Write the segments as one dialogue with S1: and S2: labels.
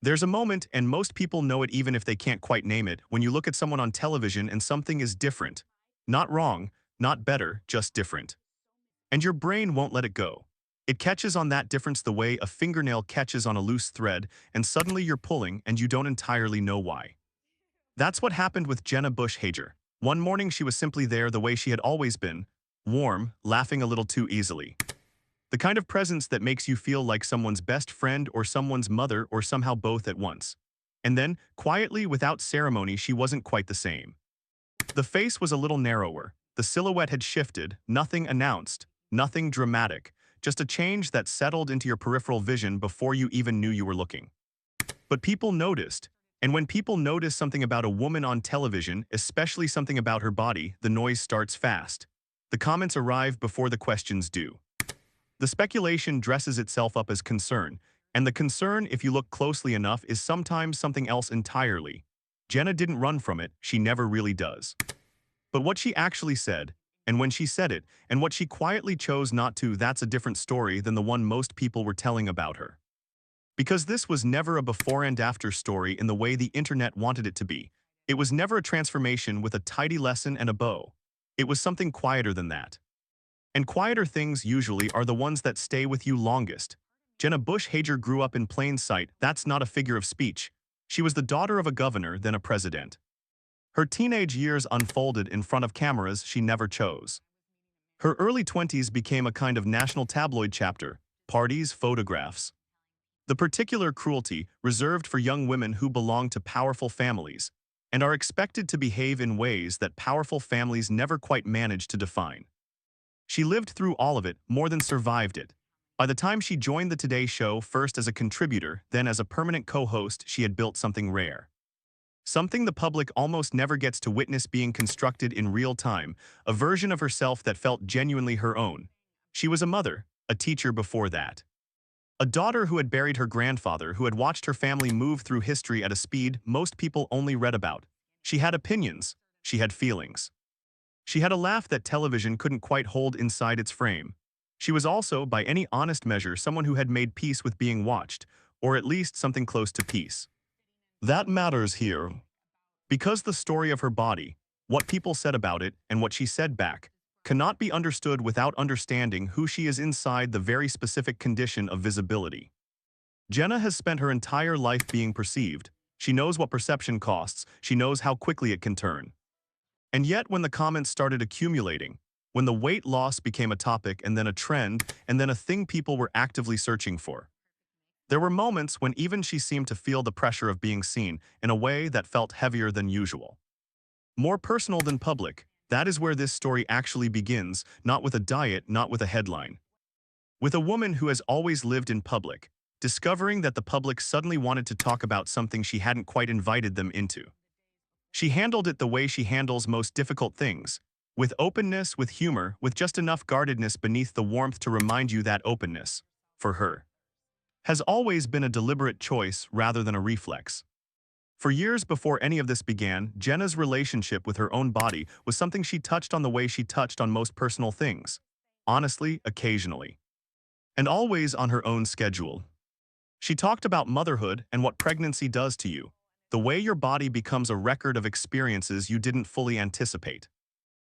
S1: There's a moment, and most people know it even if they can't quite name it, when you look at someone on television and something is different. Not wrong, not better, just different. And your brain won't let it go. It catches on that difference the way a fingernail catches on a loose thread, and suddenly you're pulling and you don't entirely know why. That's what happened with Jenna Bush Hager. One morning she was simply there the way she had always been, warm, laughing a little too easily. The kind of presence that makes you feel like someone's best friend or someone's mother or somehow both at once. And then, quietly, without ceremony, she wasn't quite the same. The face was a little narrower. The silhouette had shifted, nothing announced, nothing dramatic, just a change that settled into your peripheral vision before you even knew you were looking. But people noticed, and when people notice something about a woman on television, especially something about her body, the noise starts fast. The comments arrive before the questions do. The speculation dresses itself up as concern, and the concern, if you look closely enough, is sometimes something else entirely. Jenna didn't run from it, she never really does. But what she actually said, and when she said it, and what she quietly chose not to, that's a different story than the one most people were telling about her. Because this was never a before and after story in the way the internet wanted it to be. It was never a transformation with a tidy lesson and a bow. It was something quieter than that. And quieter things usually are the ones that stay with you longest. Jenna Bush Hager grew up in plain sight. That's not a figure of speech. She was the daughter of a governor, then a president. Her teenage years unfolded in front of cameras she never chose. Her early 20s became a kind of national tabloid chapter, parties, photographs. The particular cruelty reserved for young women who belong to powerful families and are expected to behave in ways that powerful families never quite manage to define. She lived through all of it, more than survived it. By the time she joined the Today Show, first as a contributor, then as a permanent co-host, she had built something rare. Something the public almost never gets to witness being constructed in real time, a version of herself that felt genuinely her own. She was a mother, a teacher before that. A daughter who had buried her grandfather, who had watched her family move through history at a speed most people only read about. She had opinions. She had feelings. She had a laugh that television couldn't quite hold inside its frame. She was also, by any honest measure, someone who had made peace with being watched, or at least something close to peace. That matters here. Because the story of her body, what people said about it, and what she said back, cannot be understood without understanding who she is inside the very specific condition of visibility. Jenna has spent her entire life being perceived. She knows what perception costs. She knows how quickly it can turn. And yet, when the comments started accumulating, when the weight loss became a topic and then a trend and then a thing people were actively searching for, there were moments when even she seemed to feel the pressure of being seen in a way that felt heavier than usual. More personal than public, that is where this story actually begins, not with a diet, not with a headline. With a woman who has always lived in public, discovering that the public suddenly wanted to talk about something she hadn't quite invited them into. She handled it the way she handles most difficult things, with openness, with humor, with just enough guardedness beneath the warmth to remind you that openness, for her, has always been a deliberate choice rather than a reflex. For years before any of this began, Jenna's relationship with her own body was something she touched on the way she touched on most personal things. Honestly, occasionally. And always on her own schedule. She talked about motherhood and what pregnancy does to you. The way your body becomes a record of experiences you didn't fully anticipate.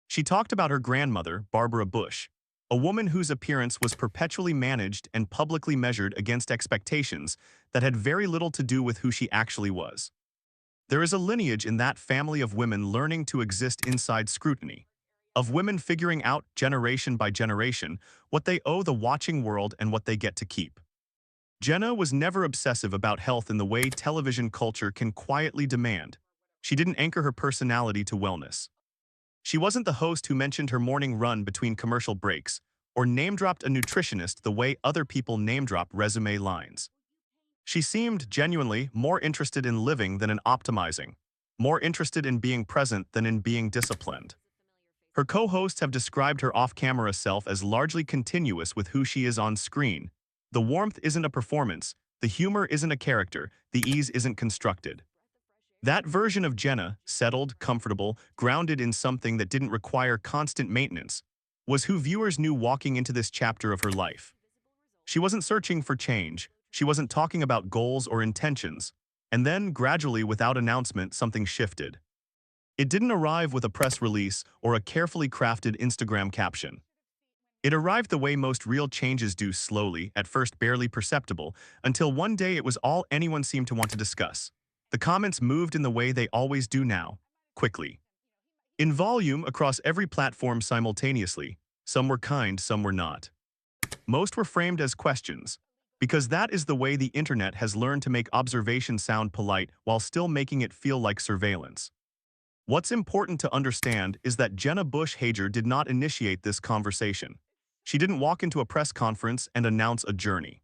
S1: She talked about her grandmother, Barbara Bush, a woman whose appearance was perpetually managed and publicly measured against expectations that had very little to do with who she actually was. There is a lineage in that family of women learning to exist inside scrutiny, of women figuring out, generation by generation, what they owe the watching world and what they get to keep. Jenna was never obsessive about health in the way television culture can quietly demand. She didn't anchor her personality to wellness. She wasn't the host who mentioned her morning run between commercial breaks, or name-dropped a nutritionist the way other people name-drop resume lines. She seemed genuinely more interested in living than in optimizing, more interested in being present than in being disciplined. Her co-hosts have described her off-camera self as largely continuous with who she is on screen. The warmth isn't a performance, the humor isn't a character, the ease isn't constructed. That version of Jenna, settled, comfortable, grounded in something that didn't require constant maintenance, was who viewers knew walking into this chapter of her life. She wasn't searching for change, She wasn't talking about goals or intentions. And then, gradually, without announcement, something shifted. It didn't arrive with a press release or a carefully crafted Instagram caption. It arrived the way most real changes do, slowly, at first barely perceptible, until one day it was all anyone seemed to want to discuss. The comments moved in the way they always do now, quickly. In volume, across every platform simultaneously. Some were kind, some were not. Most were framed as questions, because that is the way the internet has learned to make observation sound polite while still making it feel like surveillance. What's important to understand is that Jenna Bush Hager did not initiate this conversation. She didn't walk into a press conference and announce a journey.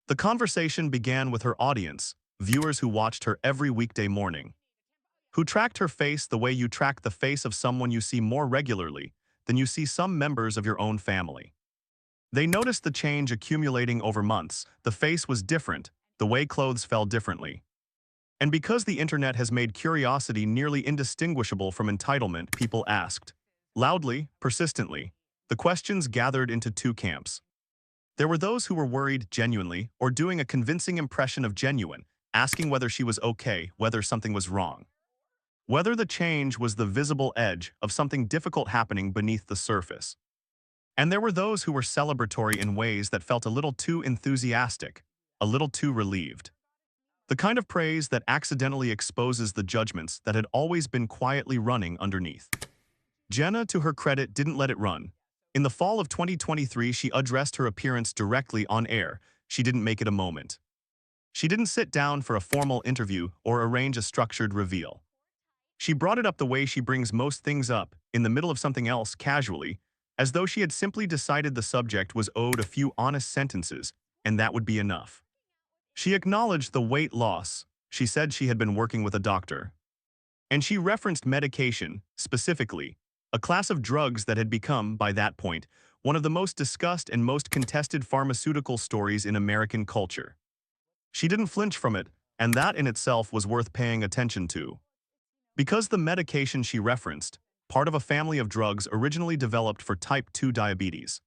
S1: The conversation began with her audience, viewers who watched her every weekday morning, who tracked her face the way you track the face of someone you see more regularly than you see some members of your own family. They noticed the change accumulating over months. The face was different, the way clothes fell differently. And because the internet has made curiosity nearly indistinguishable from entitlement, people asked. Loudly, persistently. The questions gathered into two camps. There were those who were worried genuinely, or doing a convincing impression of genuine, asking whether she was okay, whether something was wrong. Whether the change was the visible edge of something difficult happening beneath the surface. And there were those who were celebratory in ways that felt a little too enthusiastic, a little too relieved. The kind of praise that accidentally exposes the judgments that had always been quietly running underneath. Jenna, to her credit, didn't let it run. In the fall of 2023, she addressed her appearance directly on air. She didn't make it a moment. She didn't sit down for a formal interview or arrange a structured reveal. She brought it up the way she brings most things up, in the middle of something else, casually, as though she had simply decided the subject was owed a few honest sentences, and that would be enough. She acknowledged the weight loss. She said she had been working with a doctor. And she referenced medication, specifically, a class of drugs that had become, by that point, one of the most discussed and most contested pharmaceutical stories in American culture. She didn't flinch from it, and that in itself was worth paying attention to. Because the medication she referenced, part of a family of drugs originally developed for type 2 diabetes,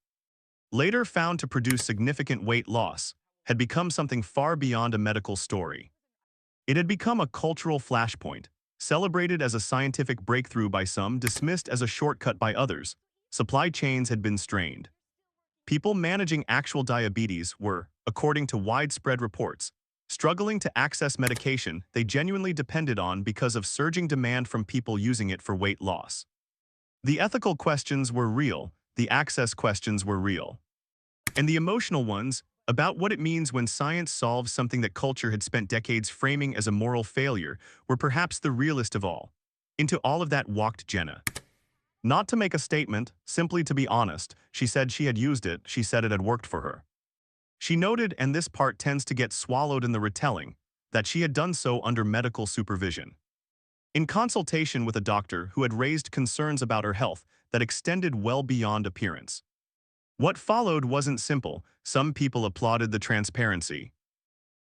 S1: later found to produce significant weight loss, had become something far beyond a medical story. It had become a cultural flashpoint, celebrated as a scientific breakthrough by some, dismissed as a shortcut by others. Supply chains had been strained. People managing actual diabetes were, according to widespread reports, struggling to access medication they genuinely depended on because of surging demand from people using it for weight loss. The ethical questions were real, the access questions were real. And the emotional ones, about what it means when science solves something that culture had spent decades framing as a moral failure, were perhaps the realest of all. Into all of that walked Jenna. Not to make a statement, simply to be honest. She said she had used it, she said it had worked for her. She noted, and this part tends to get swallowed in the retelling, that she had done so under medical supervision. In consultation with a doctor who had raised concerns about her health that extended well beyond appearance. What followed wasn't simple. Some people applauded the transparency.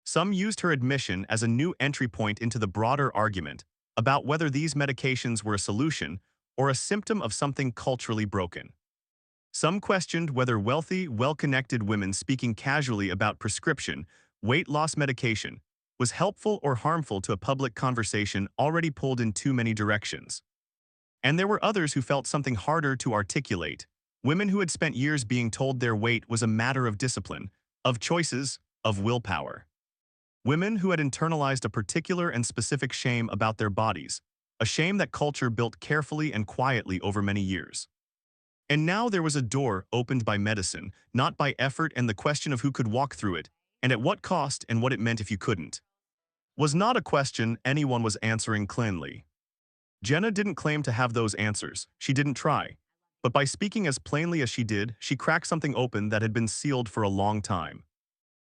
S1: Some used her admission as a new entry point into the broader argument about whether these medications were a solution or a symptom of something culturally broken. Some questioned whether wealthy, well-connected women speaking casually about prescription, weight loss medication, was helpful or harmful to a public conversation already pulled in too many directions. And there were others who felt something harder to articulate. Women who had spent years being told their weight was a matter of discipline, of choices, of willpower. Women who had internalized a particular and specific shame about their bodies, a shame that culture built carefully and quietly over many years. And now there was a door opened by medicine, not by effort, and the question of who could walk through it, and at what cost, and what it meant if you couldn't, was not a question anyone was answering cleanly. Jenna didn't claim to have those answers, she didn't try. But by speaking as plainly as she did, she cracked something open that had been sealed for a long time.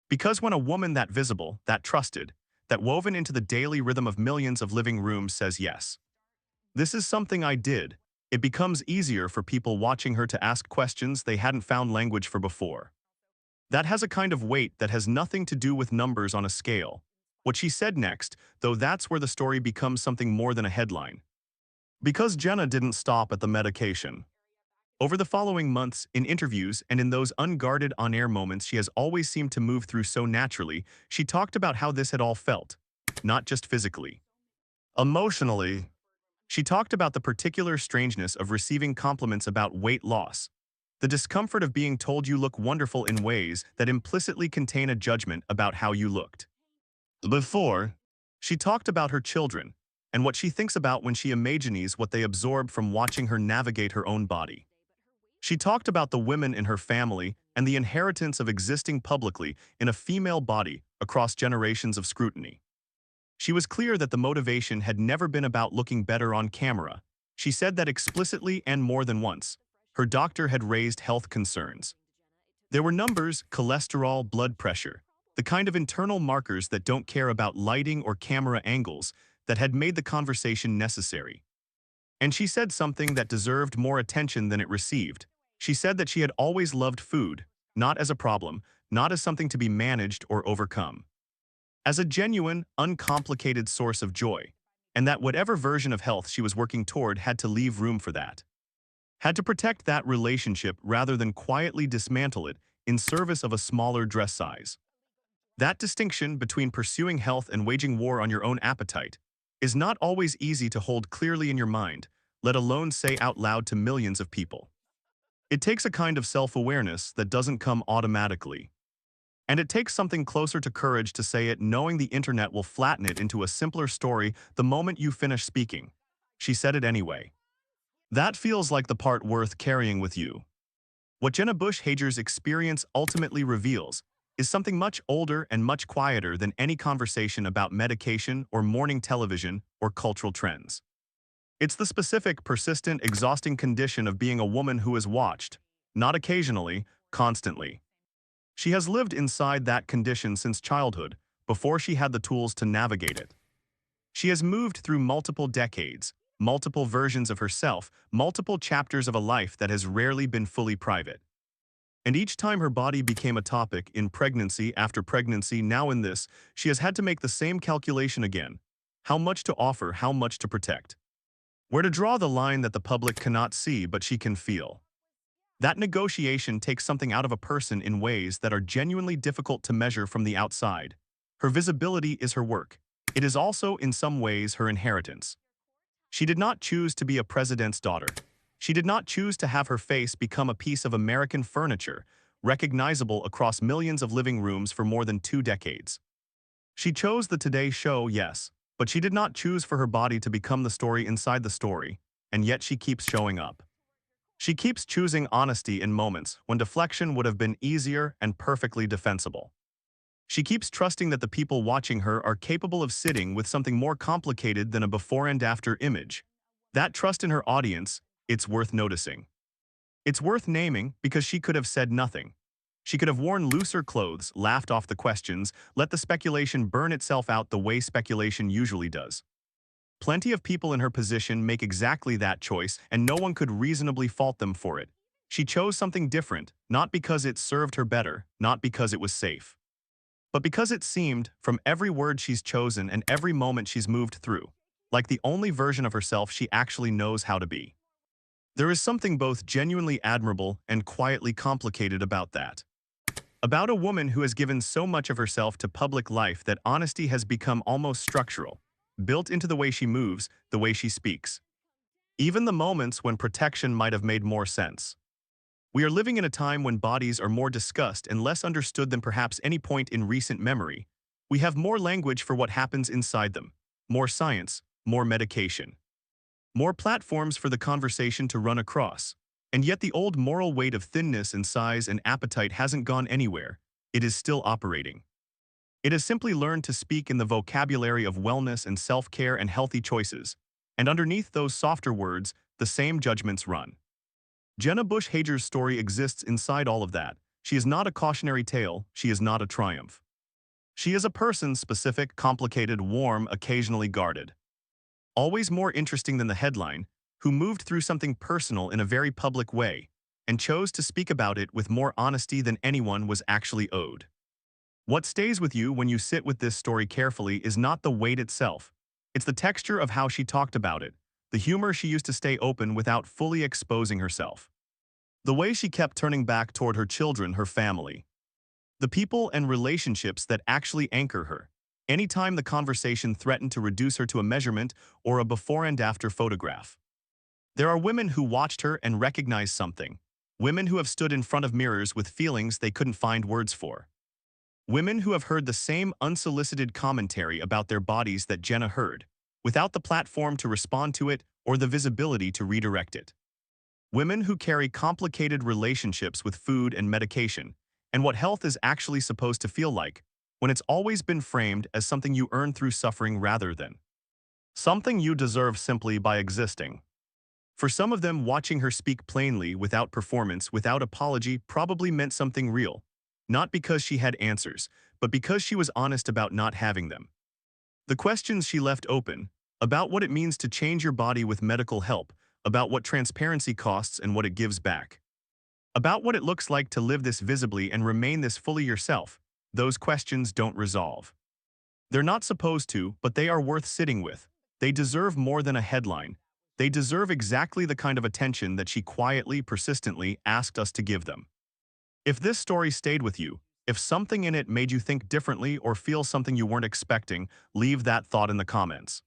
S1: Because when a woman that visible, that trusted, that woven into the daily rhythm of millions of living rooms says yes, this is something I did, it becomes easier for people watching her to ask questions they hadn't found language for before. That has a kind of weight that has nothing to do with numbers on a scale. What she said next, though, that's where the story becomes something more than a headline. Because Jenna didn't stop at the medication. Over the following months, in interviews and in those unguarded on-air moments she has always seemed to move through so naturally, she talked about how this had all felt. Not just physically. Emotionally. She talked about the particular strangeness of receiving compliments about weight loss. The discomfort of being told you look wonderful in ways that implicitly contain a judgment about how you looked. Before, she talked about her children and what she thinks about when she imagines what they absorb from watching her navigate her own body. She talked about the women in her family and the inheritance of existing publicly in a female body across generations of scrutiny. She was clear that the motivation had never been about looking better on camera. She said that explicitly and more than once. Her doctor had raised health concerns. There were numbers, cholesterol, blood pressure, the kind of internal markers that don't care about lighting or camera angles that had made the conversation necessary. And she said something that deserved more attention than it received. She said that she had always loved food, not as a problem, not as something to be managed or overcome. As a genuine, uncomplicated source of joy, and that whatever version of health she was working toward had to leave room for that. Had to protect that relationship rather than quietly dismantle it in service of a smaller dress size. That distinction between pursuing health and waging war on your own appetite is not always easy to hold clearly in your mind, let alone say out loud to millions of people. It takes a kind of self-awareness that doesn't come automatically. And it takes something closer to courage to say it, knowing the internet will flatten it into a simpler story the moment you finish speaking. She said it anyway. That feels like the part worth carrying with you. What Jenna Bush Hager's experience ultimately reveals is something much older and much quieter than any conversation about medication or morning television or cultural trends. It's the specific, persistent, exhausting condition of being a woman who is watched, not occasionally, constantly. She has lived inside that condition since childhood, before she had the tools to navigate it. She has moved through multiple decades, multiple versions of herself, multiple chapters of a life that has rarely been fully private. And each time her body became a topic, in pregnancy after pregnancy, now in this, she has had to make the same calculation again. How much to offer, how much to protect. Where to draw the line that the public cannot see but she can feel. That negotiation takes something out of a person in ways that are genuinely difficult to measure from the outside. Her visibility is her work. It is also, in some ways, her inheritance. She did not choose to be a president's daughter. She did not choose to have her face become a piece of American furniture, recognizable across millions of living rooms for more than 2 decades. She chose the Today Show, yes, but she did not choose for her body to become the story inside the story, and yet she keeps showing up. She keeps choosing honesty in moments when deflection would have been easier and perfectly defensible. She keeps trusting that the people watching her are capable of sitting with something more complicated than a before and after image. That trust in her audience, it's worth noticing. It's worth naming because she could have said nothing. She could have worn looser clothes, laughed off the questions, let the speculation burn itself out the way speculation usually does. Plenty of people in her position make exactly that choice, and no one could reasonably fault them for it. She chose something different, not because it served her better, not because it was safe, but because it seemed, from every word she's chosen and every moment she's moved through, like the only version of herself she actually knows how to be. There is something both genuinely admirable and quietly complicated about that. About a woman who has given so much of herself to public life that honesty has become almost structural, built into the way she moves, the way she speaks. Even the moments when protection might have made more sense. We are living in a time when bodies are more discussed and less understood than perhaps any point in recent memory. We have more language for what happens inside them, more science, more medication, more platforms for the conversation to run across. And yet the old moral weight of thinness and size and appetite hasn't gone anywhere. It is still operating. It has simply learned to speak in the vocabulary of wellness and self-care and healthy choices. And underneath those softer words, the same judgments run. Jenna Bush Hager's story exists inside all of that. She is not a cautionary tale, she is not a triumph. She is a person, specific, complicated, warm, occasionally guarded. Always more interesting than the headline, who moved through something personal in a very public way, and chose to speak about it with more honesty than anyone was actually owed. What stays with you when you sit with this story carefully is not the weight itself. It's the texture of how she talked about it, the humor she used to stay open without fully exposing herself. The way she kept turning back toward her children, her family. The people and relationships that actually anchor her. Anytime the conversation threatened to reduce her to a measurement or a before and after photograph. There are women who watched her and recognized something. Women who have stood in front of mirrors with feelings they couldn't find words for. Women who have heard the same unsolicited commentary about their bodies that Jenna heard, without the platform to respond to it or the visibility to redirect it. Women who carry complicated relationships with food and medication, and what health is actually supposed to feel like, when it's always been framed as something you earn through suffering rather than something you deserve simply by existing. For some of them, watching her speak plainly, without performance, without apology, probably meant something real. Not because she had answers, but because she was honest about not having them. The questions she left open, about what it means to change your body with medical help, about what transparency costs and what it gives back, about what it looks like to live this visibly and remain this fully yourself, those questions don't resolve. They're not supposed to, but they are worth sitting with. They deserve more than a headline. They deserve exactly the kind of attention that she quietly, persistently asked us to give them. If this story stayed with you, if something in it made you think differently or feel something you weren't expecting, leave that thought in the comments.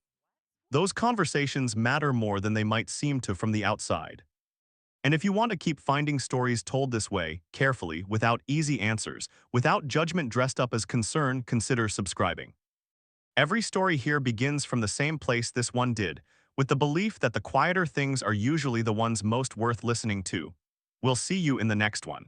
S1: Those conversations matter more than they might seem to from the outside. And if you want to keep finding stories told this way, carefully, without easy answers, without judgment dressed up as concern, consider subscribing. Every story here begins from the same place this one did, with the belief that the quieter things are usually the ones most worth listening to. We'll see you in the next one.